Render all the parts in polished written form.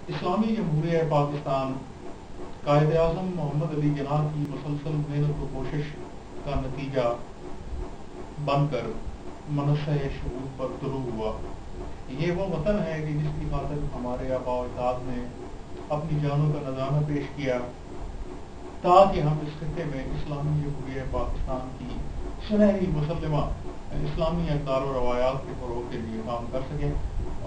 اسلامی جمہوریہ پاکستان قائد اعظم محمد علی جناح کی مسلسل محنت و کوشش کا نتیجہ بن کر منصہ شعور پر طلوع ہوا۔ یہ وہ وطن ہے کہ جس کی خاطر ہمارے آباء و اجداد نے اپنی جانوں کا نذرانہ پیش کیا تاکہ ہم اس خطے میں اسلامی جمہوریہ پاکستان کی سنہری مسلمہ اسلامی اقدار و روایات کے فروغ کے لیے کام کر سکیں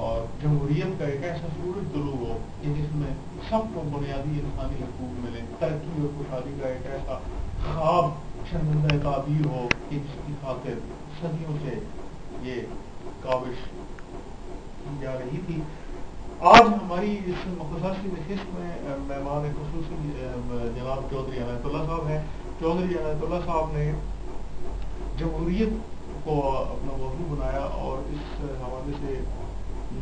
اور جمہوریت کا ایک ایسا سورج طلوع ہو کہ جس میں سب کو بنیادی انسانی حقوق ملے، ترقی اور خوشحالی کا ایک ایسا خواب شرمندہ تعبیر ہو کہ جس کی خاطر صدیوں سے یہ کاوش کی جا رہی تھی۔ آج ہماری اس مختصر سی نشست میں مہمان خصوصی جناب چودھری عنایت اللہ صاحب ہیں۔ چودھری عنایت اللہ صاحب نے جمہوریت کو اپنا موضوع بنایا اور اس حوالے سے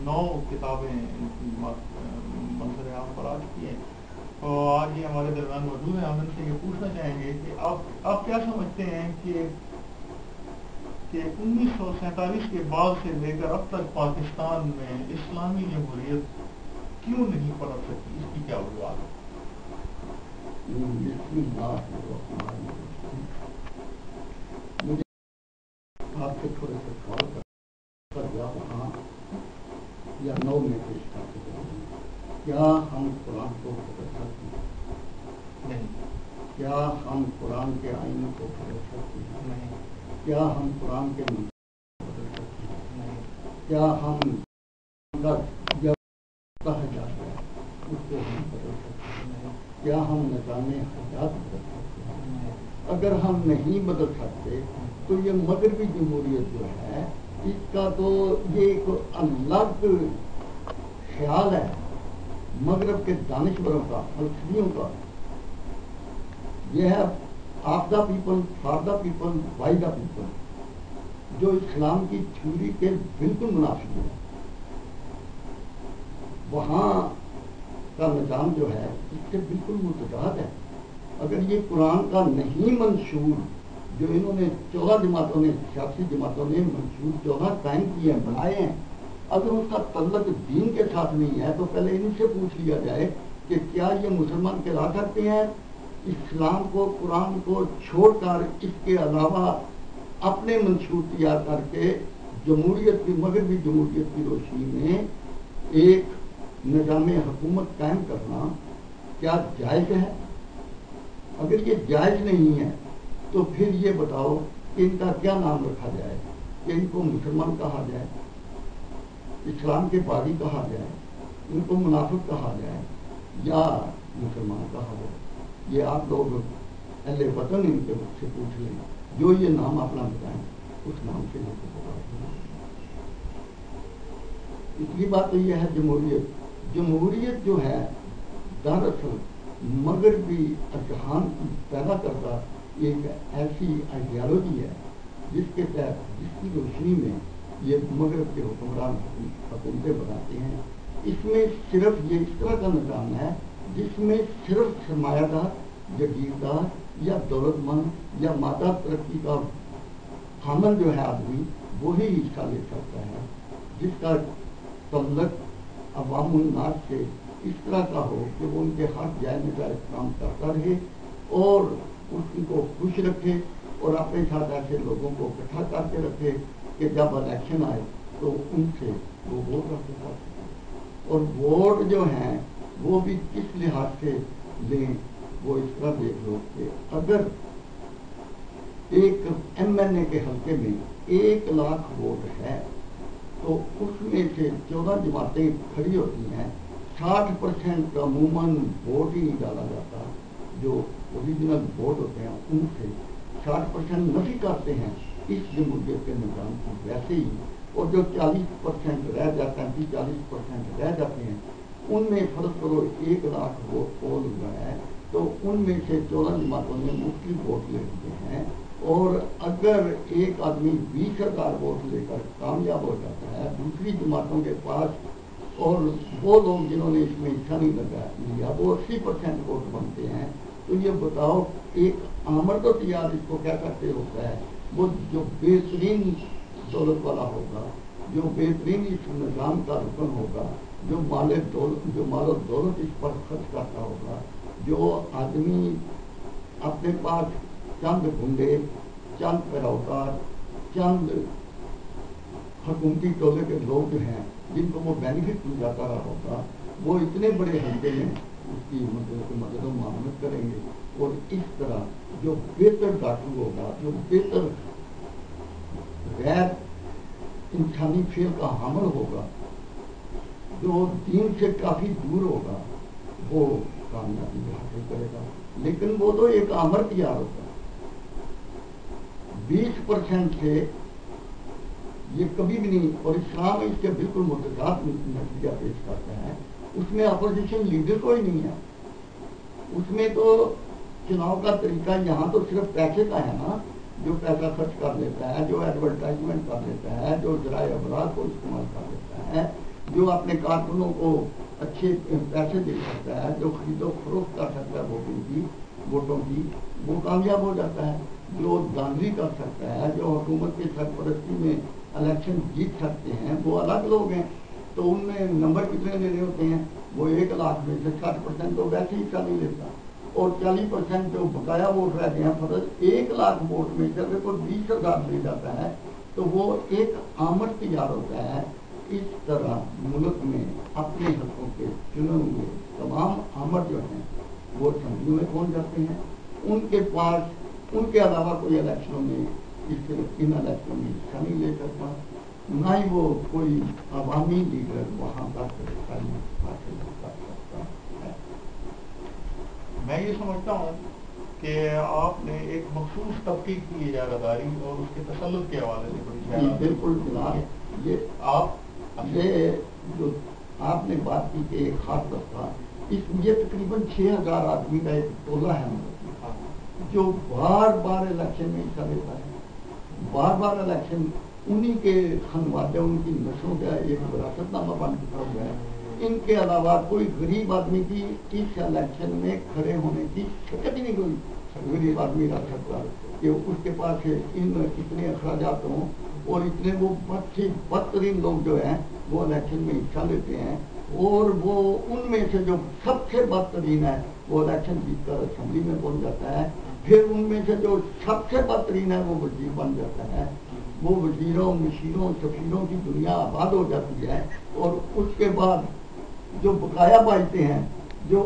9 کتابیں ان کی منظر عام پر آ چکی ہیں، اور آج یہ ہمارے درمیان موجود ہیں۔ ہم ان سے یہ پوچھنا چاہیں گے کہ آپ کیا سمجھتے ہیں کہ 1947 کے بعد سے لے کر اب تک پاکستان میں اسلامی جمہوریت کیوں نہیں پنپ سکی؟ اس کی کیا وجوہات ہے؟ مجھے آپ سے تھوڑے سے سوال کر یا 9 میں پیش کر سکتے ہیں۔ کیا ہم قرآن کو بدل سکتے ہیں؟ نہیں۔ کیا ہم قرآن کے آئین کو بدل سکتے ہیں؟ نہیں۔ کیا ہم قرآن کے منصوبے کو بدل سکتے ہیں؟ نہیں۔ کیا ہم جب کہا جاتا ہے اس کو ہم بدل سکتے ہیں؟ نہیں۔ کیا ہم نظام حیات بدل سکتے ہیں؟ نہیں۔ اگر ہم نہیں بدل سکتے تو یہ مغربی جمہوریت جو ہے اس کا تو یہ ایک الگ خیال ہے مغرب کے دانشوروں کا، فلسفیوں کا۔ یہ ہے of the people, for the people, by the people, جو اسلام کی تھیوری کے بالکل منافی ہے۔ وہاں کا نظام جو ہے اس سے بالکل متضاد ہے۔ اگر یہ قرآن کا نہیں منشور جو انہوں نے 14 جماعتوں نے، سیاسی جماعتوں نے منشور 14 قائم کیے ہیں، بنائے ہیں، اگر اس کا تعلق دین کے ساتھ نہیں ہے تو پہلے ان سے پوچھ لیا جائے کہ کیا یہ مسلمان کہلا سکتے ہیں اسلام کو، قرآن کو چھوڑ کر اس کے علاوہ اپنے منشور تیار کر کے جمہوریت کی، مغربی جمہوریت کی روشنی میں ایک نظام حکومت قائم کرنا کیا جائز ہے؟ اگر یہ جائز نہیں ہے تو پھر یہ بتاؤ کہ ان کا کیا نام رکھا جائے، کہ ان کو مسلمان کہا جائے، اسلام کے باغی کہا جائے، ان کو منافق کہا جائے یا مسلمان کہا جائے؟ یہ آپ لوگ اہل وطن ان کے سے پوچھ لیں، جو یہ نام اپنا بتائیں اس نام سے ان کو بتا۔ پچھلی بات تو یہ ہے جمہوریت جو ہے دراصل مغربی اذہان کی پیدا کرتا ایک ایسی آئیڈیالوجی ہے جس کے تحت، جس کی روشنی میں یہ مغرب کے حکمران حکومتیں بناتے ہیں۔ اس میں صرف یہ اس طرح کا نظام ہے جس میں صرف سرمایہ دار، جگیردار یا دولت مند یا مادہ ترقی کا حامل جو ہے آدمی وہی حصہ لے سکتا ہے، جس کا تعلق عوام الناس سے اس طرح کا ہو کہ وہ ان کے حق جائز کا احترام کرتا رہے اور ان کو خوش رکھے اور اپنے ساتھ ایسے لوگوں کو اکٹھا کر کے رکھے کہ جب الیکشن آئے تو ان سے وہ ووٹ رکھ سکتے، اور ووٹ جو ہیں وہ بھی کس لحاظ سے لیں وہ اس طرح دیکھ لو کہ اگر ایک MNA کے حلقے میں 1 لاکھ ووٹ ہے تو اس میں سے 14 جماعتیں کھڑی ہوتی ہیں، 60% عموماً ووٹ ہی نہیں ڈالا جاتا، جو اوریجنل ووٹ ہوتے ہیں ان سے 60% نفی کرتے ہیں اس جمہوریت کے نظام کی ویسے ہی، اور جو 40% رہ جاتے ہیں، 40% رہ جاتے ہیں، ان میں فرض کرو 1 لاکھ ووٹ پول ہوا ہے تو ان میں سے 14 جماعتوں نے مختلف ووٹ لے لیے ہیں، اور اگر ایک آدمی 20,000 ووٹ لے کر کامیاب ہو جاتا ہے دوسری جماعتوں کے پاس، اور وہ لوگ جنہوں نے اس میں حصہ نہیں لیا وہ 80% ووٹ بنتے ہیں، تو یہ بتاؤ ایک آمد و تیار اس کو کیا کرتے ہوتا ہے، وہ جو بہترین دولت والا ہوگا، جو بہترین اس نظام کا رکن ہوگا، جو مال و دولت اس پر خرچ کرتا ہوگا، جو آدمی اپنے پاس چند گنڈے، چند پیروکار، چند حکومتی ٹولے کے لوگ جو ہیں جن کو وہ بینیفٹ پہنچاتا رہا ہوگا، وہ اتنے بڑے حلقے میں اس کی مدد و معاونت کریں گے. اور اس طرح جو بہتر ڈاکٹر ہوگا، جو بہتر غیر انسانی فعل کا حامل ہوگا، جو دین سے کافی دور ہوگا، وہ کامیابی حاصل کرے گا. لیکن وہ تو ایک آمر تیار ہوگا. 20% سے یہ کبھی بھی نہیں، اور اسلام اس کے بالکل متضاد نتیجہ پیش کرتا ہے. اس میں اپوزیشن لیڈر کوئی نہیں ہے. اس میں تو چناؤ کا طریقہ یہاں تو صرف پیسے کا ہے نا، جو پیسہ خرچ کر لیتا ہے، جو ایڈورٹائزمنٹ کر لیتا ہے، جو ذرائع ابلاغ کو استعمال کر لیتا ہے، جو اپنے کارکنوں کو اچھے پیسے دے سکتا ہے، جو خرید و فروخت کر سکتا ہے ووٹوں کی، وہ کامیاب ہو جاتا ہے. جو دھاندلی کر سکتا ہے، جو حکومت کی سرپرستی میں الیکشن جیت سکتے ہیں، وہ الگ لوگ ہیں. تو ان میں نمبر کتنے لینے ہوتے ہیں؟ وہ 1 لاکھ میں سے 60% تو ویسے ہی حصہ نہیں لیتا، اور 40% جو بقایا ووٹ رہتے ہیں فرض 1 لاکھ ووٹ میں سے اگر کوئی 20,000 لے جاتا ہے تو وہ ایک آمد تیار ہوتا ہے. اس طرح ملک میں اپنے حقوں کے چنے ہوئے تمام آمد جو ہیں وہ اسمبلیوں میں پہنچ جاتے ہیں. ان کے پاس ان کے علاوہ کوئی الیکشنوں میں ان الیکشنوں میں حصہ نہیں لے سکتا، نہ ہی وہ کوئی عوامی لیڈر وہاں تک حاصل کر سکتا ہے. میں یہ سمجھتا ہوں کہ آپ نے ایک مخصوص طبقے کی اجارہ اور اس کے تسلط کے حوالے سے بڑی خیال. بالکل جناب، یہ جو آپ نے بات کی کہ ایک خاص طبقہ، یہ تقریباً 6,000 آدمی کا ایک ٹولہ ہے جو بار بار الیکشن میں حصہ لیتا ہے. بار بار الیکشن انہی کے خانوادے، ان کی نسلوں کا ایک وراثت نامہ بن چکا ہوا ہے. ان کے علاوہ کوئی غریب آدمی کی اس الیکشن میں کھڑے ہونے کی شکت ہی نہیں کوئی غریب آدمی رکھ سکتا کہ اس کے پاس اتنے اخراجات ہوں. اور اتنے وہ بدترین لوگ جو ہیں وہ الیکشن میں حصہ لیتے ہیں، اور وہ ان میں سے جو سب سے بدترین ہے وہ الیکشن جیت کر اسمبلی میں پہنچ جاتا ہے. پھر ان میں سے جو سب سے بدترین ہے وہ وزیر بن جاتا ہے. وہ وزیروں، مشیروں، سفیروں کی دنیا آباد ہو جاتی ہے. اور اس کے بعد جو بقایا باعث ہیں، جو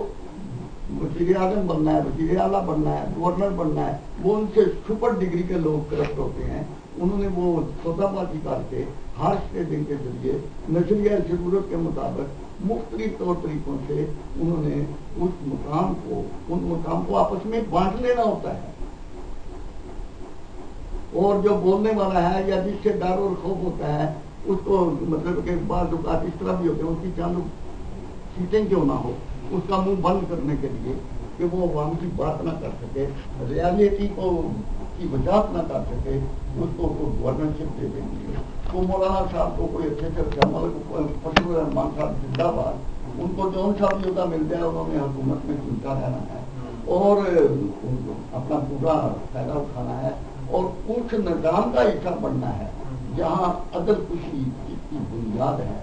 وزیر اعظم بننا ہے، وزیر اعلیٰ بننا ہے، گورنر بننا ہے، وہ ان سے سپر ڈگری کے لوگ کرپٹ ہوتے ہیں. انہوں نے وہ سودا بازی کر کے ہارس ٹریڈنگ کے ذریعے نظریہ ضرورت کے مطابق مختلف طور طریقوں سے انہوں نے ان مقام کو آپس میں بانٹ لینا ہوتا ہے. اور جو بولنے والا ہے یا جس سے ڈر اور خوف ہوتا ہے اس کو مطلب کہ بعض اوقات اس طرح بھی ہوتے ہیں، اس کی چند سیٹیں کیوں نہ ہو، اس کا منہ بند کرنے کے لیے کہ وہ عوام کی بات نہ کر سکے، ریالٹی کی وضاحت نہ کر سکے، اس کو گورنرشپ دے دیں گے. تو مولانا صاحب کو کوئی اچھے سے فضل الرحمان صاحب زندہ باد، ان کو جون صاحب یوگا مل جائے، انہوں نے حکومت میں چنتا رہنا ہے اور اپنا پورا فائدہ اٹھانا ہے اور اس نظام کا حصہ بننا ہے جہاں عدل کشی کی بنیاد ہے.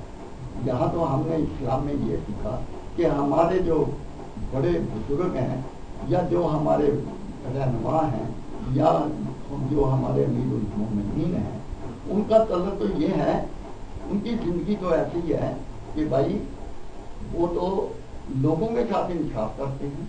یہاں تو ہم نے اسلام میں یہ سیکھا کہ ہمارے جو بڑے بزرگ ہیں یا جو ہمارے رہنما ہیں یا جو ہمارے امیر المومنین ہیں، ان کا تعلق تو یہ ہے، ان کی زندگی تو ایسی ہی ہے کہ بھائی وہ تو لوگوں کے ساتھ انصاف کرتے ہیں،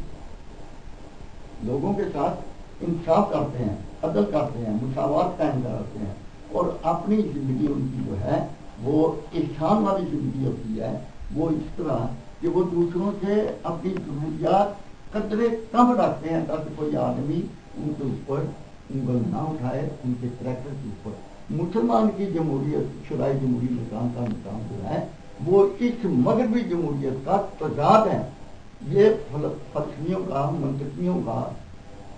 لوگوں کے ساتھ انصاف کرتے ہیں، عدل کرتے ہیں، مساوات قائم کرتے ہیں، اور اپنی زندگی ان کی جو ہے وہ احسان والی زندگی ہوتی ہے. وہ اس طرح کہ وہ دوسروں سے اپنی ضروریات قدرے کم رکھتے ہیں تاکہ کوئی آدمی ان کے اوپر انگل نہ اٹھائے، ان کے کریکٹر کے اوپر. مسلمان کی جمہوریت، شرعی جمہوری نظام کا نظام جو ہے وہ اس مغربی جمہوریت کا تضاد ہے. یہ فلسفیوں کا، منطقیوں کا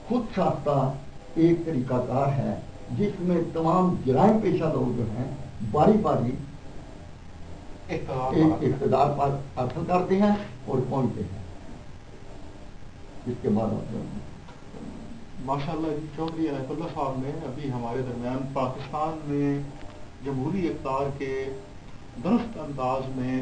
خود ساختہ ایک طریقہ کار ہے جس میں تمام جرائم پیشہ لوگ جو ہیں باری باری ایک اقتدار پر حاصل کرتے ہیں اور پہنچتے ہیں. اس کے بعد ماشاء اللہ جی، چودھری عنایت اللہ صاحب نے ابھی ہمارے درمیان پاکستان میں جمہوری اقتدار کے درست انداز میں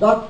10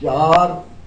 4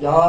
4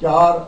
4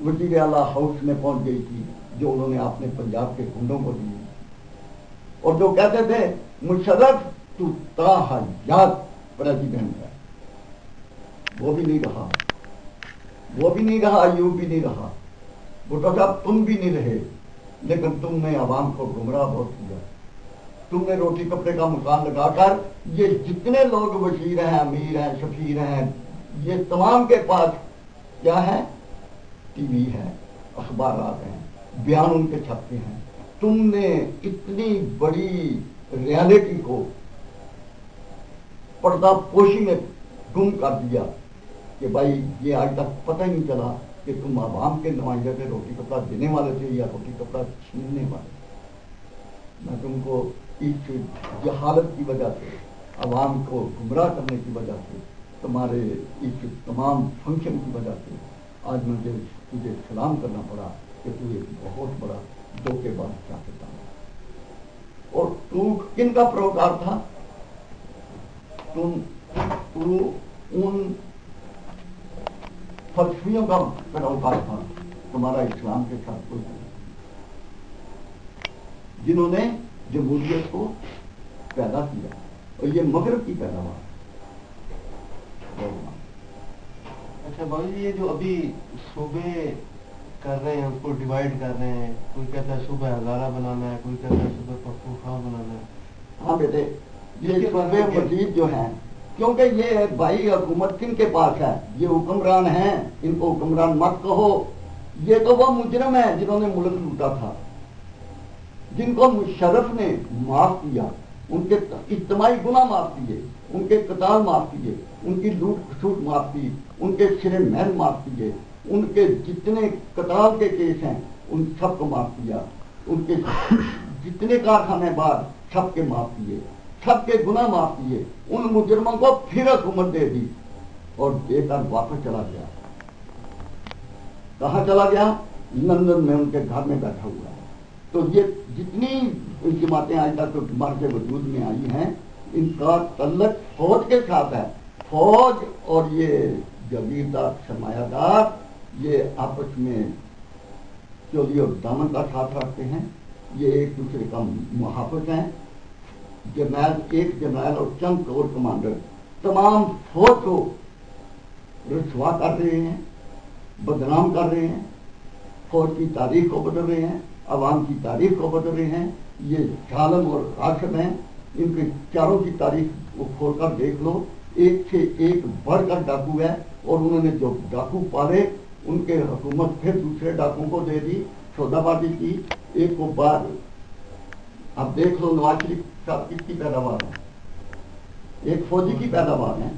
وزیر اعلیٰ ہاؤس میں پہنچ گئی تھی جو انہوں نے اپنے پنجاب کے گنڈوں کو دی، اور جو کہتے تھے مشرف تو تا حیات پریزیڈنٹ ہے، وہ بھی نہیں رہا، وہ بھی نہیں رہا، ایوب بھی نہیں رہا، بھٹو صاحب تم بھی نہیں رہے، لیکن تم نے عوام کو گمراہ بہت کیا، تم نے روٹی کپڑے کا مکان لگا کر یہ جتنے لوگ وزیر ہیں، امیر ہیں، سفیر ہیں، یہ تمام کے پاس کیا ہے؟ ٹی وی ہے، اخبارات ہیں، بیان ان کے چھپتے ہیں، تم نے اتنی بڑی ریالٹی کو پردہ پوشی میں گم کر دیا کہ بھائی یہ آج تک پتہ ہی نہیں چلا کہ تم عوام کے نمائندے سے روٹی کپڑا دینے والے تھے یا روٹی کپڑا چھیننے والے۔ میں تم کو اس جہالت کی وجہ سے، عوام کو گمراہ کرنے کی وجہ سے، تمہارے اس تمام فنکشن کی وجہ سے آج مجھے تجھے سلام کرنا پڑا کہ تو ایک بہت بڑا دھوکے باز سیاستدان ہے۔ اور تو کن کا پیروکار تھا؟ تو ان فلسفیوں کا پیروکار تھا، تمہارا اسلام کے ساتھ کوئی نہیں، جنہوں نے جمہوریت کو پیدا کیا، اور یہ مغرب کی پیداوار ہے۔ اچھا بابا جی، یہ جو ابھی صوبے کر رہے ہیں اس کو ڈیوائڈ کر رہے ہیں، کوئی کہتا ہے صوبہ ہزارہ بنانا ہے، کوئی کہتا ہے صوبہ پختونخوا بنانا ہے۔ ہاں بیٹے، یہ صوبے مزید جو ہیں، کیونکہ یہ بھائی حکومت کن کے پاس ہے؟ یہ حکمران ہیں، ان کو حکمران مت کہو، یہ تو وہ مجرم ہیں جنہوں نے ملک لوٹا تھا، جن کو مشرف نے معاف کیا، ان کے اجتماعی گناہ معاف کیے، ان کے قتال معاف کیے، ان کی لوٹ کھسوٹ معاف کی، ان کے سرے محل معاف کیے، ان کے جتنے قتال کے کیس ہیں ان سب کو معاف کیا، ان کے جتنے کارخانے بعد سب کے معاف کیے، سب کے گناہ معاف کیے، ان مجرموں کو پھر حکومت دے دی اور دے کر واپس چلا گیا۔ کہاں چلا گیا؟ لندن میں ان کے گھر میں بیٹھا ہوا ہے۔ تو یہ جتنی جماعتیں آج تک ہمارے سے وجود میں آئی ہیں، ان کا تعلق فوج کے ساتھ ہے۔ فوج اور یہ جاگیردار سرمایہ دار یہ آپس میں چولی اور دامن کا ساتھ رکھتے ہیں، یہ ایک دوسرے کا محافظ ہیں۔ ایک جرنیل اور چند کور کمانڈر تمام فوج کو رسوا کر رہے ہیں، بدنام کر رہے ہیں، فوج کی تاریخ کو بدل رہے ہیں، عوام کی تاریخ کو بدل رہے ہیں۔ یہ ظالم اور غاصب ہیں، ان کے چاروں کی تاریخ کو کھول کر دیکھ لو، ایک سے ایک بڑھ کر ڈاکو ہے، اور انہوں نے جو ڈاکو پالے ان کے حکومت پھر دوسرے ڈاکوؤں کو دے دی، سودا بازی کی، ایک کو بعد۔ اب دیکھ لو نواز شریف صاحب کس کی پیداوار ہے؟ ایک فوجی کی پیداوار ہے،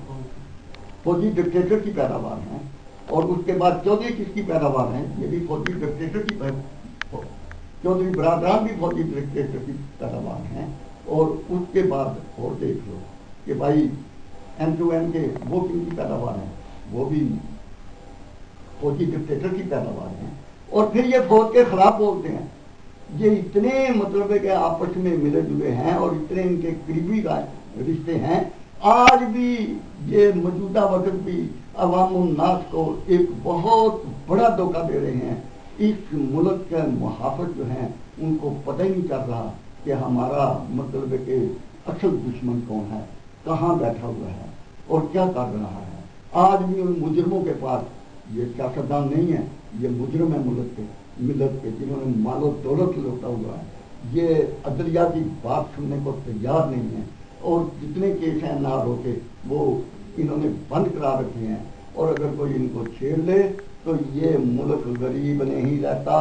فوجی ڈکٹیٹر کی پیداوار ہے، اور اس کے بعد چودھری کس کی پیداوار ہے؟ یہ بھی فوجی ڈکٹیٹر کی چودھری برادران بھی فوجی ڈکٹیٹر کی پیداوار ہیں۔ اور اس کے بعد اور دیکھ لو کہ بھائی ایم ٹو ایم کے وہ کن کی پیداوار ہیں؟ وہ بھی فوجی ڈکٹیٹر کی پیداوار ہیں، اور پھر یہ فوج کے خلاف بولتے ہیں۔ یہ اتنے مطلب ہے کہ آپس میں ملے جلے ہیں، اور اتنے ان کے قریبی رشتے ہیں، آج بھی یہ موجودہ وقت بھی عوام الناس کو ایک بہت بڑا دھوکہ دے رہے ہیں۔ اس ملک کے محافظ جو ہیں ان کو پتہ ہی نہیں چل رہا کہ ہمارا مطلب ہے کہ اصل دشمن کون ہے، کہاں بیٹھا ہوا ہے اور کیا کر رہا ہے۔ آج بھی ان مجرموں کے پاس، یہ سیاستدان نہیں ہے، یہ مجرم ہے ملک کے جنہوں نے مال و دولت لوٹا ہوا ہے، یہ عدلیہ کی بات سننے کو تیار نہیں ہے، اور جتنے کیس ہیں نہ روکے وہ انہوں نے بند کرا رکھے ہیں، اور اگر کوئی ان کو چھیڑ لے تو یہ ملک غریب نہیں رہتا۔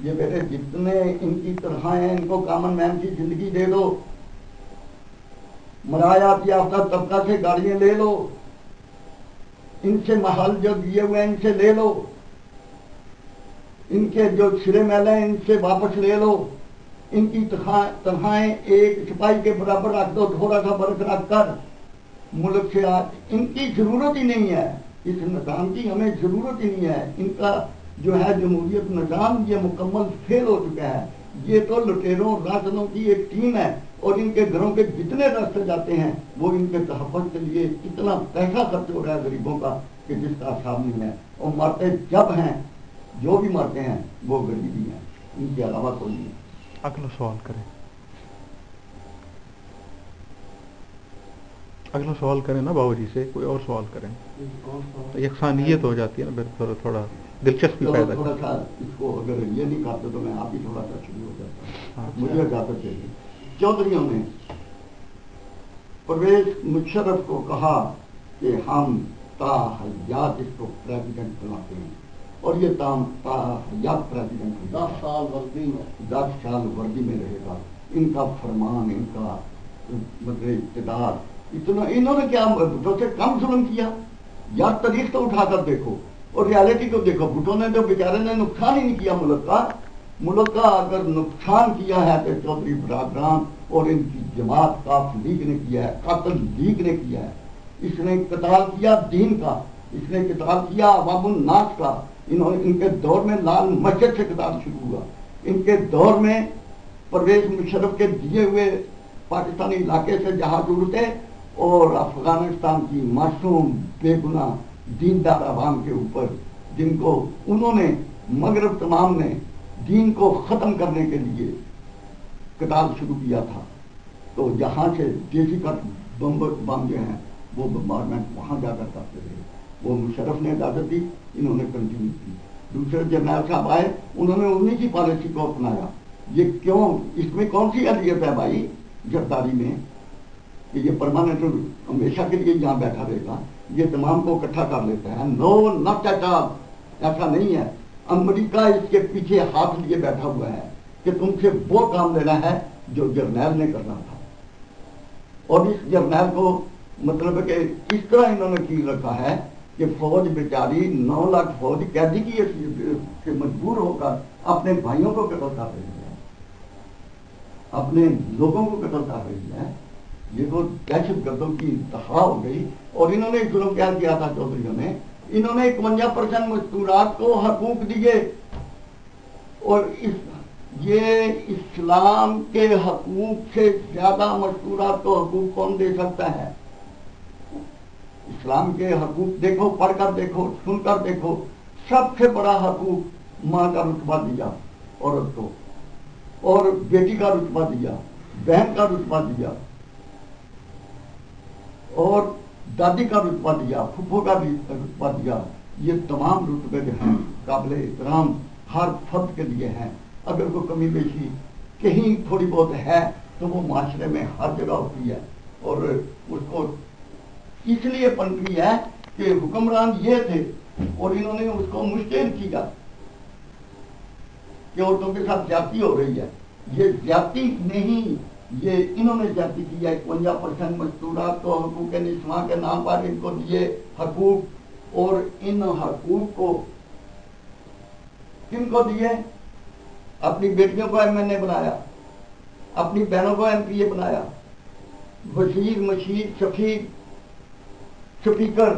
یہ بیٹے جتنے ان کی تنخواہیں ہیں ان کو کامن مین کی زندگی دے دو، مرایات یافتہ طبقہ سے گاڑیاں لے لو، ان سے محل جو دیے ہوئے ہیں ان سے لے لو، ان کے جو سرے میل ہیں ان سے واپس لے لو، ان کی تنخواہیں ایک سپاہی کے برابر رکھ دو، تھوڑا سا فرق رکھ کر ملک سے۔ آج ان کی ضرورت ہی نہیں ہے، اس نظام کی ہمیں ضرورت ہی نہیں ہے۔ ان کا جو ہے جمہوریت نظام یہ مکمل فیل ہو چکا ہے۔ یہ تو لٹیروں راشنوں کی ایک ٹیم ہے، اور ان کے گھروں کے جتنے راستے جاتے ہیں وہ ان کے تحفظ کے لیے اتنا پیسہ خرچ ہو رہا ہے غریبوں کا کہ جس کا حساب نہیں ہے، اور مرتے جب ہیں جو بھی مرتے ہیں وہ غریبی ہیں، ان کے علاوہ کوئی نہیں۔ اگلا سوال کریں، اگلا سوال کریں نا بابو جی سے، کوئی اور سوال کریں، یکسانیت ہو جاتی ہے نا، پھر تھوڑا دلچسپی چلو پیدا تھوڑا سا اس کو اگر یہ نہیں کرتے تو میں آپ ہی تھوڑا سا شروع ہو جاتا ہاں۔ ہوں۔ مجھے اجازت چاہیے۔ چودھریوں نے پرویز مشرف کو کہا کہ ہم تا حیات اس کو پریزیڈنٹ بناتے ہیں، اور یہ تا حیات پریزیڈنٹ 10 سال وردی میں 10 سال وردی میں رہے گا۔ ان کا فرمان، ان کا مطلب اقتدار، اتنا انہوں نے کیا بھٹو سے کم ظلم کیا؟ یار تاریخ تو اٹھا کر دیکھو اور ریالٹی کو دیکھو۔ بھٹو نے تو بیچارے نے نقصان ہی نہیں کیا ملک کا۔ ملک کا اگر نقصان کیا ہے تو چودھری برادران اور ان کی جماعت کاف لیگ نے کیا ہے، قاتل لیگ نے کیا ہے۔ اس نے قتال کیا دین کا، اس نے قتال کیا عوام الناس کا۔ ان کے دور میں لال مسجد سے قتال شروع ہوا، ان کے دور میں پرویز مشرف کے دیے ہوئے پاکستانی علاقے سے جہاز اڑتے اور افغانستان کی معصوم بے گناہ دیندار عوام کے اوپر، جن کو انہوں نے مغرب تمام نے دین کو ختم کرنے کے لیے قتال شروع کیا تھا، تو یہاں سے دیسی کٹ بم جو ہیں وہ بمبارمنٹ وہاں جا کر کرتے رہے۔ وہ مشرف نے اجازت دی، انہوں نے کنٹینیو کی۔ دوسرے جرنیل صاحب آئے، انہوں نے انہی کی پالیسی کو اپنایا۔ یہ کیوں؟ اس میں کون سی اذیت ہے بھائی جرداری میں کہ یہ پرماننٹ ہمیشہ کے لیے یہاں بیٹھا رہے گا؟ یہ تمام کو اکٹھا کر لیتا ہے۔ نو ناٹ ایٹ آل، ایسا نہیں ہے۔ امریکہ اس کے پیچھے ہاتھ لیے بیٹھا ہوا ہے کہ تم سے وہ کام لینا ہے جو جرنیل نے کرنا تھا، اور اس جرنیل کو مطلب ہے کہ اس طرح انہوں نے کی رکھا ہے کہ فوج بیچاری 9 لاکھ فوج قیدی کی سے مجبور ہو کر اپنے بھائیوں کو قتل کر رہی ہے، اپنے لوگوں کو قتل کر رہی ہے۔ یہ تو دہشت گردوں کی انتہا ہو گئی۔ اور انہوں نے ظلم کیا کیا تھا چودھریوں نے؟ انہوں نے 51% مستورات کو حقوق دیے، اور یہ اسلام کے حقوق سے زیادہ مستورات کو حقوق کون دے سکتا ہے؟ اسلام کے حقوق دیکھو، پڑھ کر دیکھو، سن کر دیکھو، سب سے بڑا حقوق ماں کا رتبہ دیا عورت کو، اور بیٹی کا رتبہ دیا، بہن کا رتبہ دیا، اور دادی کا رتبہ دیا، پھپھو کا رتبہ دیا۔ یہ تمام رتبے جو ہیں قابل احترام ہر فرد کے لیے ہیں۔ اگر کوئی کمی بیشی کہیں تھوڑی بہت ہے تو وہ معاشرے میں ہر جگہ ہوتی ہے، اور اس کو اس لیے پنپی ہے کہ حکمران یہ تھے اور انہوں نے اس کو مشکل کیا کہ عورتوں کے ساتھ زیادتی ہو رہی ہے۔ یہ زیادتی نہیں، یہ انہوں نے زیادتی کی ہے۔ 51% مستورات کو حقوق نسواں کے نام پر ان کو دیے حقوق، اور ان حقوق کو کن کو دیے؟ اپنی بیٹیوں کو ایم این اے بنایا، اپنی بہنوں کو ایم پی اے بنایا، وزیر، مشیر، سفیر، سپیکر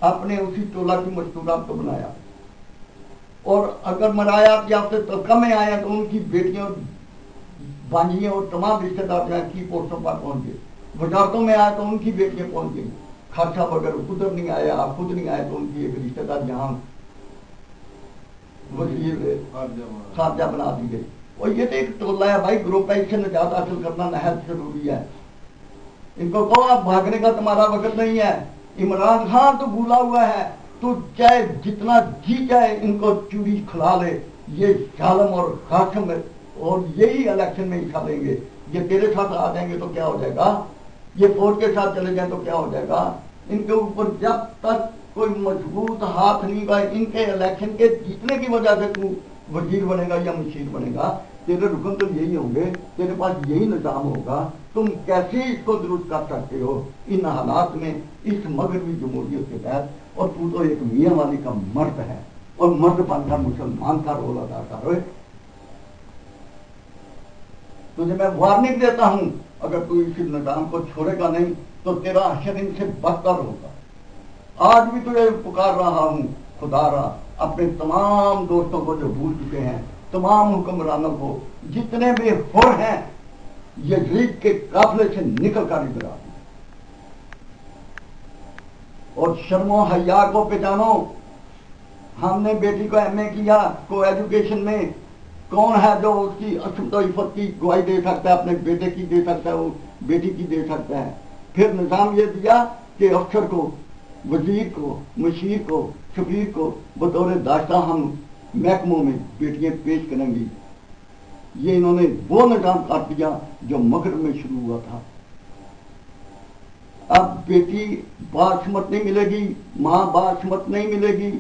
اپنے اسی ٹولہ کی مستورات کو بنایا۔ اور اگر مرایات یافتہ طبقہ میں آیا تو ان کی بیٹیاں، بانجیاں اور تمام رشتے دار جو کی پوسٹوں پر پہنچ گئے۔ وزارتوں میں آیا تو ان کی بیٹیاں پہنچ گئی۔ خرچہ اگر خود نہیں آیا، خود نہیں آئے تو ان کی ایک رشتے دار جہاں وزیر خارجہ بنا دی گئی۔ اور یہ تو ایک ٹولہ ہے بھائی، گروپ ہے، اس سے نجات حاصل کرنا نہایت ضروری ہے۔ ان کو کہو آپ بھاگنے کا تمہارا وقت نہیں ہے۔ عمران خان تو بھولا ہوا ہے، تو چاہے جتنا جی چاہے ان کو چوری کھلا لے، یہ ظالم اور خاصم ہے، اور یہی الیکشن میں حصہ لیں گے۔ یہ تیرے ساتھ آ جائیں گے تو کیا ہو جائے گا، یہ فوج کے ساتھ چلے جائیں تو کیا ہو جائے گا۔ ان کے اوپر جب تک کوئی مضبوط ہاتھ نہیں گا، ان کے الیکشن کے جیتنے کی وجہ سے تو وزیر بنے گا یا مشیر بنے گا، تیرے رکن تو یہی ہوں گے، تیرے پاس یہی نظام ہوگا۔ تم کیسے اس کو درست کر سکتے ہو ان حالات میں، اس مغربی جمہوریت کے تحت؟ اور تو ایک میاں والی کا مرد ہے، اور مرد بن کر مسلمان کا رول ادا کر رہے۔ تجھے میں وارننگ دیتا ہوں، اگر تو اس نظام کو چھوڑے گا نہیں تو تیرا حشر ان سے بدتر ہوگا۔ آج بھی تجھے پکار رہا ہوں، خدا را، اپنے تمام دوستوں کو جو بھول چکے ہیں، تمام حکمرانوں کو، جتنے بھی حر ہیں، یزید کے قافلے سے نکل کر ادھر آ، اور شرم و حیا کو پہچانو۔ ہم نے بیٹی کو ایم اے کیا کو ایجوکیشن میں، کون ہے جو اس کی عصمت و عفت کی گواہی دے سکتا ہے؟ اپنے بیٹے کی دے سکتا ہے، وہ بیٹی کی دے سکتا ہے۔ پھر نظام یہ دیا کہ افسر کو، وزیر کو، مشیر کو، سفیر کو بطور داشتہ ہم محکموں میں بیٹیاں پیش کریں گی۔ یہ انہوں نے وہ نظام کاٹ دیا جو مغرب میں شروع ہوا تھا۔ اب بیٹی باشمت نہیں ملے گی، ماں باشمت نہیں ملے گی۔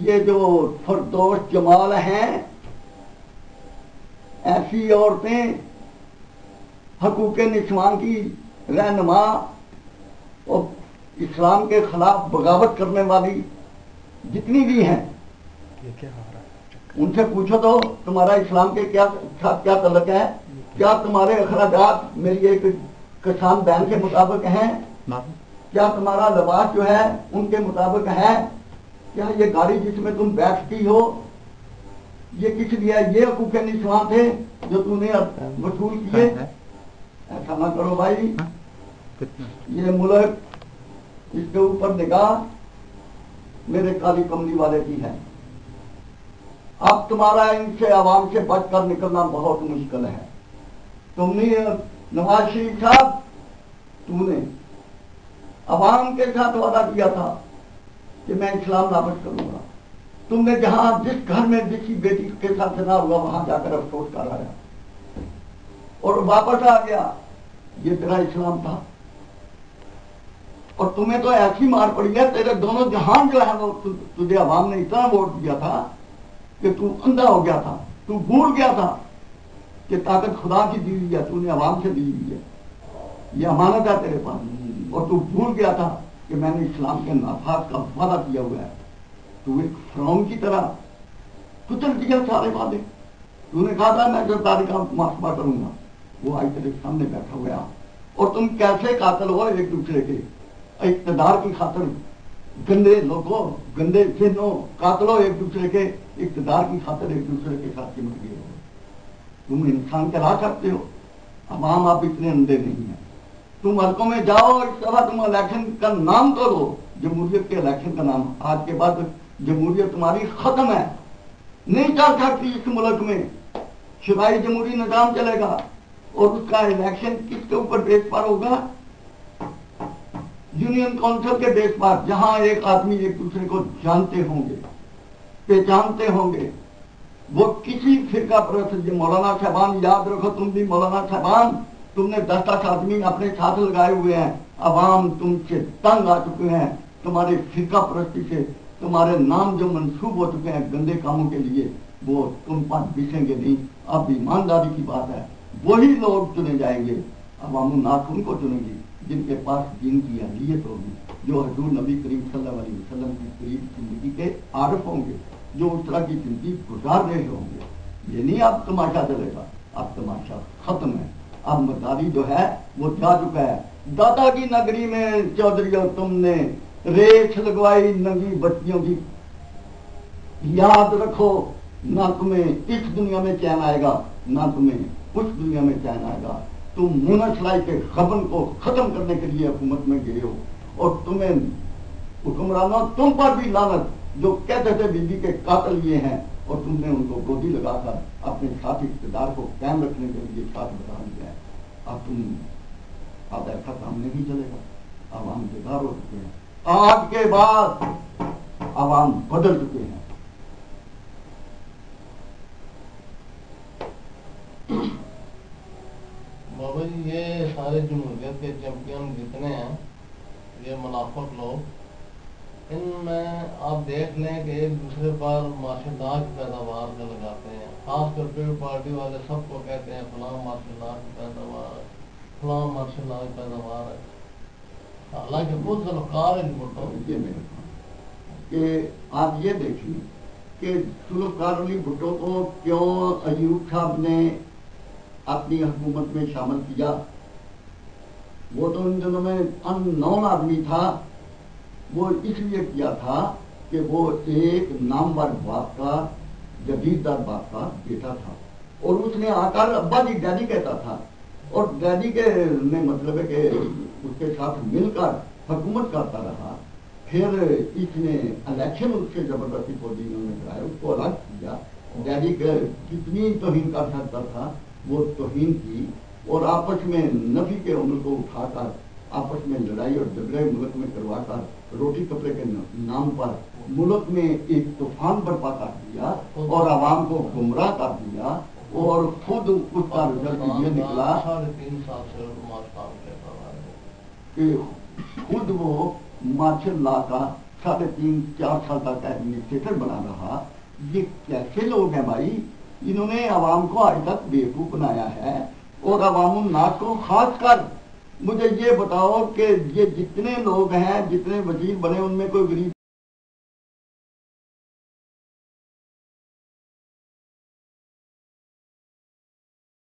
یہ جو فردوس جمال ہیں، ایسی عورتیں حقوق نسوان کی رہنما اور اسلام کے خلاف بغاوت کرنے والی جتنی بھی ہیں، ان سے پوچھو تو تمہارا اسلام کے ساتھ کیا تعلق ہے؟ کیا تمہارے اخراجات میری ایک کسان بہن کے مطابق ہیں؟ کیا تمہارا لباس جو ہے ان کے مطابق ہے؟ کیا یہ گاڑی جس میں تم بیٹھتی ہو یہ کس لیے؟ یہ حقوق نسوان تھے جو تم نے وصول کیے؟ ایسا نہ کرو بھائی، یہ ملک، اس کے اوپر نگاہ میرے کالی کملی والے کی ہے۔ اب تمہارا ان سے عوام سے بچ کر نکلنا بہت مشکل ہے۔ تم نے نواز شریف صاحب، تم نے عوام کے ساتھ وعدہ کیا تھا کہ میں اسلام نافذ کروں گا۔ تم نے جہاں جس گھر میں جس کی بیٹی کے ساتھ زنا ہوا وہاں جا کر افسوس کر آیا اور واپس آ گیا۔ یہ تیرا اسلام تھا؟ اور تمہیں تو ایسی مار پڑی ہے، تیرے دونوں جہان جو ہے وہ تجھے عوام نے اتنا ووٹ دیا تھا کہ تو اندھا ہو گیا تھا، تو بھول گیا تھا کہ طاقت خدا کی دی ہوئی ہے، تو نے عوام سے دی ہوئی ہے، یہ امانت ہے تیرے پاس، اور تو بھول گیا تھا کہ میں نے اسلام کے نافذ کا وعدہ کیا ہوا ہے۔ تو ایک فرعون کی طرح کچل دیا سارے وعدے۔ تو نے کہا تھا میں غداری کا محاسبہ کروں گا، وہ آئی تیرے سامنے بیٹھا ہوا، اور تم کیسے قاتل ہو ایک دوسرے کے اقتدار کی خاطر، گندے لوگوں، گندے ذہنوں، قاتلوں، ایک دوسرے کے اقتدار کی خاطر ایک دوسرے کے ساتھ چمٹ گئے ہو۔ تم انسان کہلا سکتے ہو؟ عوام آپ اتنے اندھے نہیں ہیں۔ تم حلقوں میں جاؤ، اس طرح تم الیکشن کا نام تو لو، جمہوریت کے الیکشن کا نام۔ آج کے بعد جمہوریت تمہاری ختم ہے، نہیں چل سکتی اس ملک میں، شرعی جمہوری نظام چلے گا، اور اس کا الیکشن کس کے اوپر بیس پر ہوگا؟ یونین کونسل کے بیس پر، جہاں ایک آدمی ایک دوسرے کو جانتے ہوں گے، پہچانتے ہوں گے۔ وہ کسی فرقہ پرست، مولانا صاحبان یاد رکھو، تم بھی مولانا صاحبان، تم نے 10 آدمی اپنے ساتھ لگائے ہوئے ہیں، عوام تم سے تنگ آ چکے ہیں، تمہارے فرقہ پرستی سے، تمہارے نام جو منسوب ہو چکے ہیں گندے کاموں کے لیے، وہ تم پر بسیں گے نہیں۔ اب ایمانداری کی بات ہے، وہی لوگ چنے جائیں گے، عوام الناس ان کو چنے گی جن کے پاس دین کی اہلیت ہوگی، جو حضور نبی کریم صلی اللہ علیہ وسلم کی قریب زندگی کے عارف ہوں گے، جو اس طرح کی زندگی گزار رہے ہوں گے۔ یہ نہیں اب تماشا چلے گا، اب تماشا ختم ہے، اب مداری جو ہے وہ جا چکا ہے۔ دادا کی نگری میں چودھریوں تم نے ریچھ لگوائی ننگی بچیوں کی، یاد رکھو، نہ تمہیں اس دنیا میں چین آئے گا، نہ تمہیں اس دنیا میں چین آئے گا۔ تم مونس لائی کے غبن کو ختم کرنے کے لیے حکومت میں گئے ہو، اور تمہیں حکمرانوں تم پر بھی لعنت، جو کہتے تھے بی بی کے قاتل یہ ہیں، اور تم نے ان کو گودی لگا کر اپنے ساتھ اقتدار کو قائم رکھنے کے لیے ساتھ بتا دیا ہے۔ اب ایسا کام نہیں چلے گا، عوام بیدار ہو چکے ہیں، آج کے بعد عوام بدل چکے ہیں۔ بابا جی، یہ سارے جمہوریت کے چیمپئن جتنے ہیں، یہ منافق لوگ، ان میں آپ دیکھ لیں کہ ایک دوسرے پر مارشل لا کی پیداوار کا لگاتے ہیں، خاص کر پیپل پارٹی والے سب کو کہتے ہیں فلاں مارشل لا کی پیداوار، فلاں مارشل لا کی پیداوار ہے، حالانکہ خود سلوکار ان بھٹو کہ آپ یہ دیکھیں کہ سلوکار علی بھٹو کو کیوں ایوب صاحب نے اپنی حکومت میں شامل کیا؟ وہ تو ان دنوں میں ان نون آدمی تھا، وہ اس لیے کیا تھا کہ وہ ایک نامور باپ کا، جگیردار باپ کا بیٹا تھا، اور اس نے آ کر ابا جی ڈیڈی کہتا تھا، اور ڈیڈی کے میں مطلب ہے کہ اس کے ساتھ مل کر حکومت کرتا رہا، پھر اس نے الیکشن اس سے زبردستی فوجی انہوں نے کرایا، اس کو الگ کیا، ڈیڈی کتنی توہین کر سکتا تھا وہ توہین کی، اور آپس میں نفی کے عمل کو اٹھا کر آپس میں لڑائی اور جھگڑے ملک میں کروا کر روٹی کپڑے کے نام پر ملک میں ایک طوفان برپا کر دیا اور عوام کو گمراہ کر دیا، اور خود اس کا رزلٹ یہ نکلا 3.5 سال سے حکومت کام کر رہا ہے کہ خود وہ مارشل لا کا 3.5-4 سال تک ایڈمنسٹریٹر بنا رہا۔ یہ کیسے لوگ ہیں بھائی؟ انہوں نے عوام کو آج تک بیوقوف بنایا ہے، اور عوام الناس کو خاص کر مجھے یہ بتاؤ کہ یہ جتنے لوگ ہیں، جتنے وزیر بنے، ان میں کوئی غریب